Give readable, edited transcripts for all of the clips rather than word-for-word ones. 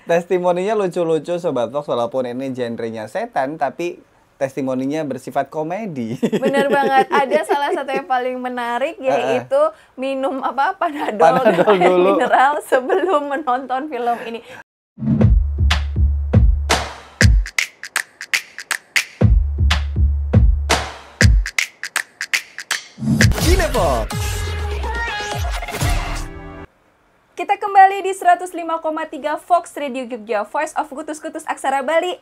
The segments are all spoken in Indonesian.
Testimoninya lucu-lucu Sobat Fox, walaupun ini genrenya setan, tapi testimoninya bersifat komedi. Bener banget. Ada salah satu yang paling menarik, yaitu minum Panadol dan air dulu. mineral sebelum menonton film ini. Cinefox. Kita kembali di 105,3 Fox Radio Jogja, Voice of Kutus-Kutus Aksara Bali,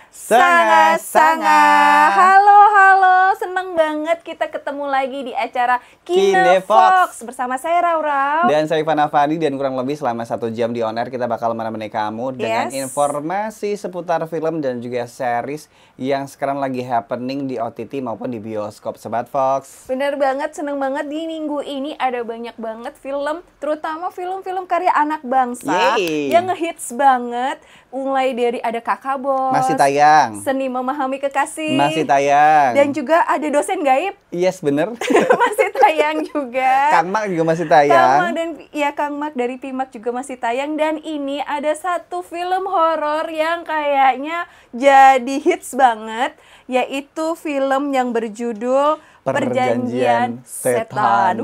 Sanga. Halo, seneng banget kita ketemu lagi di acara Cinefox bersama saya Rau. Dan saya Ivan Afadi, dan kurang lebih selama 1 jam di on air kita bakal menemani kamu dengan informasi seputar film dan juga series yang sekarang lagi happening di OTT maupun di bioskop Sobat Fox. Bener banget, seneng banget di minggu ini ada banyak banget film, terutama film-film karya anak bangsa yang ngehits banget. Mulai dari ada Kakak Bos, masih tayang, Seni Memahami Kekasih, masih tayang, dan juga ada Dosen Gaib. Yes, bener. Masih tayang juga. Kang Mak juga masih tayang. Kang Mak dari Pimak juga masih tayang. Dan ini ada satu film horor yang kayaknya jadi hits banget, yaitu film yang berjudul Perjanjian Setan.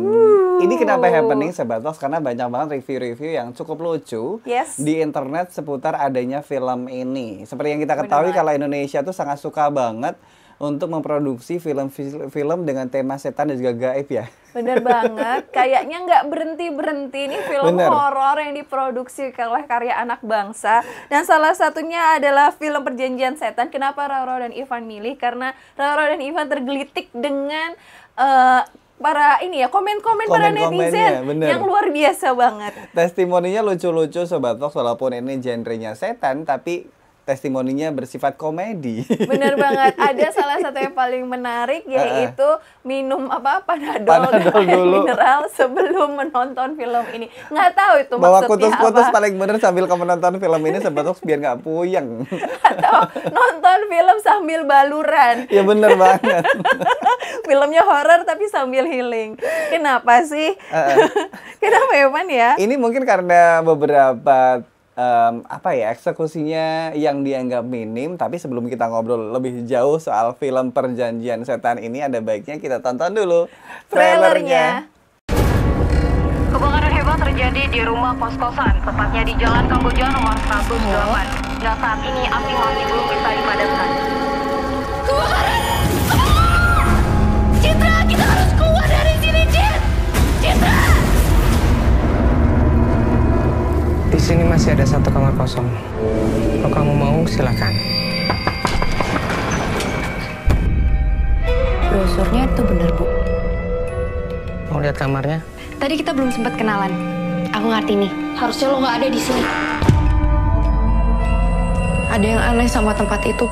Ini kenapa happening Sobat Fox? Karena banyak banget review-review yang cukup lucu di internet seputar adanya film ini. Seperti yang kita ketahui, kalau Indonesia tuh sangat suka banget untuk memproduksi film-film dengan tema setan dan juga gaib ya. Bener banget, kayaknya nggak berhenti-berhenti nih film horor yang diproduksi oleh karya anak bangsa. Dan salah satunya adalah film Perjanjian Setan. Kenapa Roro dan Ivan milih? Karena Roro dan Ivan tergelitik dengan komen-komen para netizen yang luar biasa banget. Testimoninya lucu-lucu Sobat Fox, walaupun ini genrenya setan, tapi testimoninya bersifat komedi. Bener banget. Ada salah satu yang paling menarik, yaitu minum Panadol dan air mineral sebelum menonton film ini. Nggak tahu itu bawa maksudnya kutus-kutus apa. paling bener sambil kamu nonton film ini Sobat Fox, biar nggak puyeng. Atau nonton film sambil baluran. Ya bener banget. Filmnya horor tapi sambil healing. Kenapa sih? Kenapa Evan ya? Ini mungkin karena beberapa eksekusinya yang dianggap minim. Tapi sebelum kita ngobrol lebih jauh soal film Perjanjian Setan ini, ada baiknya kita tonton dulu trailernya. Kebakaran hebat terjadi di rumah kos-kosan, tepatnya di Jalan Kamboja nomor 108. Hingga saat ini api masih belum bisa dipadamkan. Kebakaran! Citra, kita harus keluar dari sini, Citra! Di sini masih ada 1 kamar kosong. Kalau kamu mau, silakan. Brosurnya itu bener, Bu. Mau lihat kamarnya? Tadi kita belum sempat kenalan. Aku ngerti nih. Harusnya lo nggak ada di sini. Ada yang aneh sama tempat itu.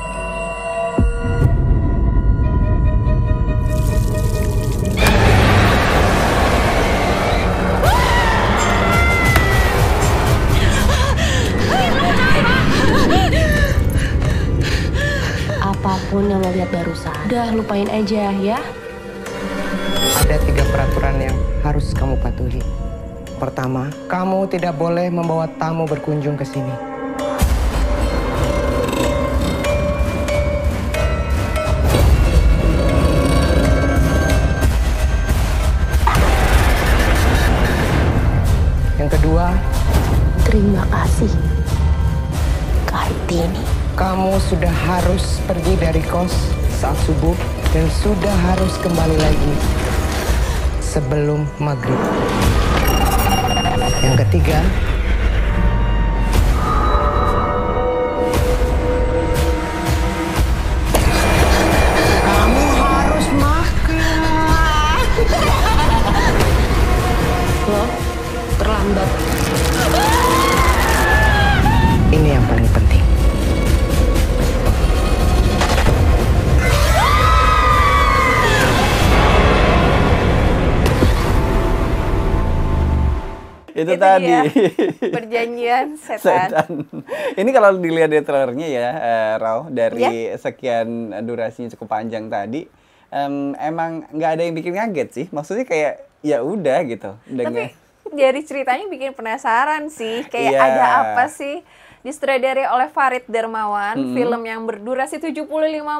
Apapun yang lo lihat barusan, udah lupain aja ya. Ada 3 peraturan yang harus kamu patuhi. Pertama, kamu tidak boleh membawa tamu berkunjung ke sini. Yang kedua, Terima kasih, Kartini. kamu sudah harus pergi dari kos saat subuh dan sudah harus kembali lagi sebelum maghrib. Yang ketiga, kamu harus makan. Lo terlambat. Ini yang paling penting. Itu tadi dia, Perjanjian Setan. Ini kalau dilihat dari trailernya ya, Rau, dari sekian durasinya cukup panjang tadi, emang nggak ada yang bikin kaget sih. Maksudnya kayak ya udah gitu. Tapi dari ceritanya bikin penasaran sih, kayak ada apa sih disutradarai oleh Farid Darmawan. Film yang berdurasi 75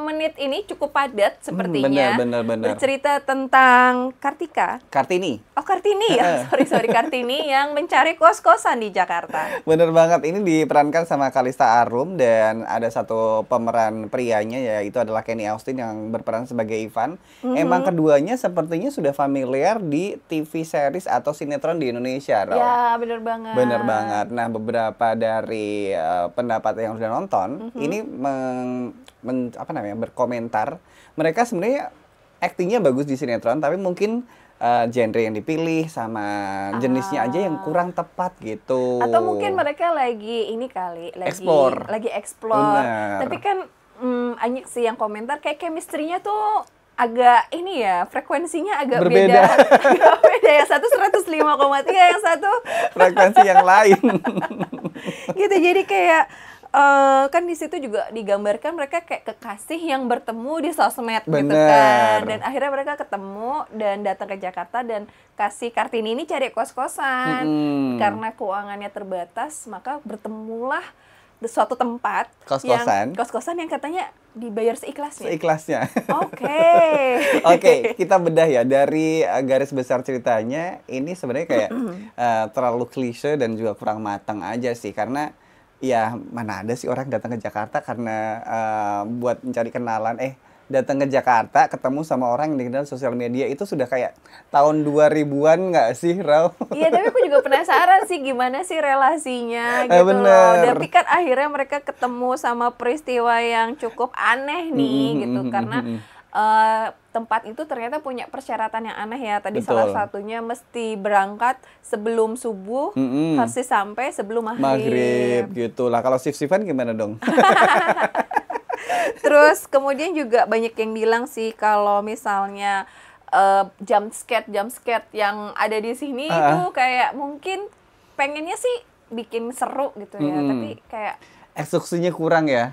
menit ini cukup padat sepertinya. Benar. Bercerita tentang Kartini. Oh, Kartini ya. sorry Kartini yang mencari kos-kosan di Jakarta. Bener banget, ini diperankan sama Kalista Arum dan ada satu pemeran prianya yaitu adalah Kenny Austin yang berperan sebagai Ivan. Emang keduanya sepertinya sudah familiar di TV series atau sinetron di Indonesia, Raw. Ya, bener banget. Bener banget. Nah, beberapa dari pendapat yang sudah nonton ini berkomentar. Mereka sebenarnya aktingnya bagus di sinetron, tapi mungkin genre yang dipilih sama jenisnya aja yang kurang tepat gitu. Atau mungkin mereka lagi lagi explore. Tapi kan banyak sih yang komentar kayak chemistry-nya tuh agak ini ya, frekuensinya agak berbeda. Agak beda, yang satu 105,3, yang satu frekuensi yang lain. Gitu, jadi kayak kan di situ juga digambarkan mereka kayak kekasih yang bertemu di sosmed gitu kan. Dan akhirnya mereka ketemu dan datang ke Jakarta dan kasih Kartini ini cari kos-kosan. Karena keuangannya terbatas, maka bertemulah di suatu tempat kos-kosan yang katanya dibayar seikhlasnya. Oke, kita bedah ya dari garis besar ceritanya. Ini sebenarnya kayak terlalu klise dan juga kurang matang aja sih, karena ya mana ada sih orang datang ke Jakarta karena buat mencari kenalan. Datang ke Jakarta ketemu sama orang yang dikenal sosial media, itu sudah kayak tahun 2000-an nggak sih, Raw? Iya, tapi aku juga penasaran sih gimana sih relasinya gitu loh. Tapi kan akhirnya mereka ketemu sama peristiwa yang cukup aneh nih gitu, karena tempat itu ternyata punya persyaratan yang aneh ya. Tadi salah satunya mesti berangkat sebelum subuh, harus sampai sebelum maghrib gitu lah. Kalau shift-shiftan gimana dong? Terus kemudian juga banyak yang bilang sih kalau misalnya jump scare yang ada di sini itu kayak mungkin pengennya sih bikin seru gitu ya, tapi kayak eksekusinya kurang ya.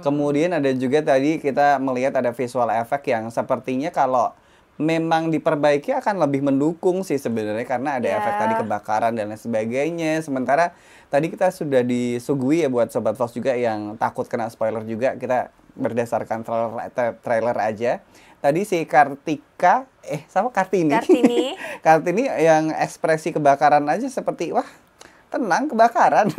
Kemudian ada juga tadi kita melihat ada visual effect yang sepertinya kalau memang diperbaiki akan lebih mendukung sih sebenarnya, karena ada efek tadi kebakaran dan lain sebagainya. Sementara tadi kita sudah disuguhi ya buat Sobat Vlogs juga yang takut kena spoiler juga, kita berdasarkan trailer aja. Tadi si Kartini yang ekspresi kebakaran aja seperti wah tenang kebakaran.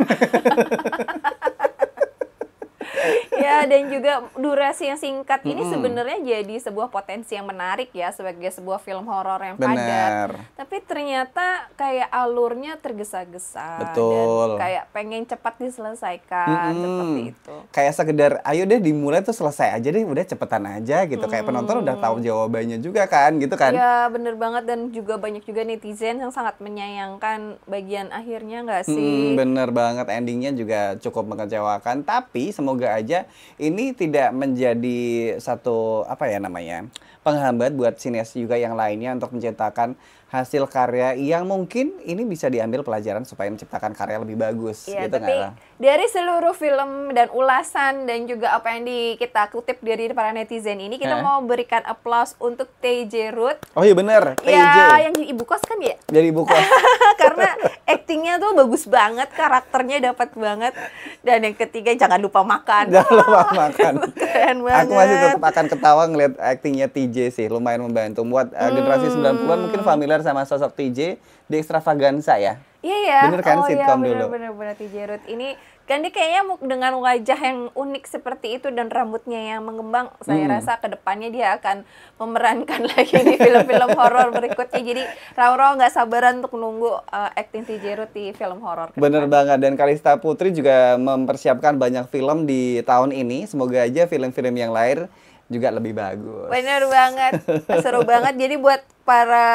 Ya, dan juga durasi yang singkat ini sebenarnya jadi sebuah potensi yang menarik ya sebagai sebuah film horor yang padat. Tapi ternyata kayak alurnya tergesa-gesa. Betul. Dan kayak pengen cepat diselesaikan seperti itu. Kayak sekedar ayo deh dimulai tuh selesai aja deh, udah cepetan aja gitu. Kayak penonton udah tahu jawabannya juga kan, gitu kan? Iya, bener banget, dan juga banyak juga netizen yang sangat menyayangkan bagian akhirnya nggak sih? Bener banget, endingnya juga cukup mengecewakan. Tapi semoga aja ini tidak menjadi satu penghambat buat sineas juga yang lainnya untuk menciptakan hasil karya yang mungkin ini bisa diambil pelajaran supaya menciptakan karya lebih bagus. Iya, gitu tapi dari seluruh film dan ulasan dan juga apa yang kita kutip dari para netizen ini, kita mau berikan applause untuk TJ Ruth. Oh iya bener, TJ. Ya, yang jadi ibu kos kan ya? Jadi ibu kos. Karena aktingnya tuh bagus banget, karakternya dapat banget. Dan yang ketiga, jangan lupa makan. Jangan lupa makan. Keren banget. Aku masih tetap akan ketawa ngeliat aktingnya TJ sih, lumayan membantu. Buat generasi 90-an mungkin familiar sama sosok TJ di Extravaganza ya. Iya ya. Bener kan sitcom dulu. Bener TJ Ruth ini kan dia kayaknya dengan wajah yang unik seperti itu dan rambutnya yang mengembang, saya rasa kedepannya dia akan memerankan lagi di film-film horor berikutnya. Jadi Rauro nggak sabaran untuk nunggu acting TJ Ruth di film horor. Bener banget, dan Kalista Putri juga mempersiapkan banyak film di tahun ini. Semoga aja film-film yang lahir juga lebih bagus. Bener banget, seru banget. Jadi buat para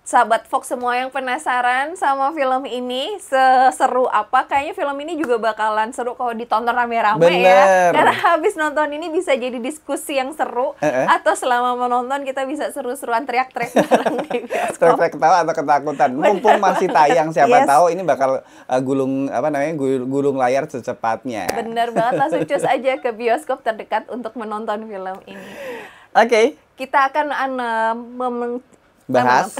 sahabat Fox semua yang penasaran sama film ini seseru apa, kayaknya film ini juga bakalan seru kalau ditonton rame-rame ya. Karena habis nonton ini bisa jadi diskusi yang seru, atau selama menonton kita bisa seru-seruan teriak-teriak bareng di bioskop. Teriak-teriak ketawa atau ketakutan. Mumpung masih tayang, siapa tahu ini bakal gulung layar secepatnya. Bener banget, langsung cus aja ke bioskop terdekat untuk menonton film ini. Oke. Kita akan bahas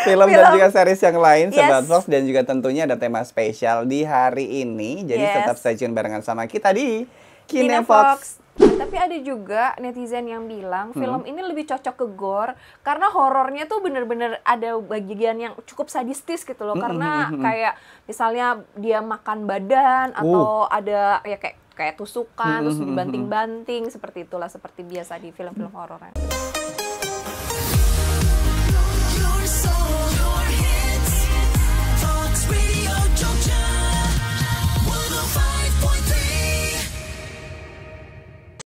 film dan juga series yang lain, Sobat Fox, dan juga tentunya ada tema spesial di hari ini. Jadi tetap stay tune barengan sama kita di Kinefox. Tapi ada juga netizen yang bilang film ini lebih cocok ke gore karena horornya tuh bener-bener ada bagian yang cukup sadistis gitu loh. Karena kayak misalnya dia makan badan atau ada ya kayak tusukan terus dibanting-banting, seperti itulah seperti biasa di film-film horor.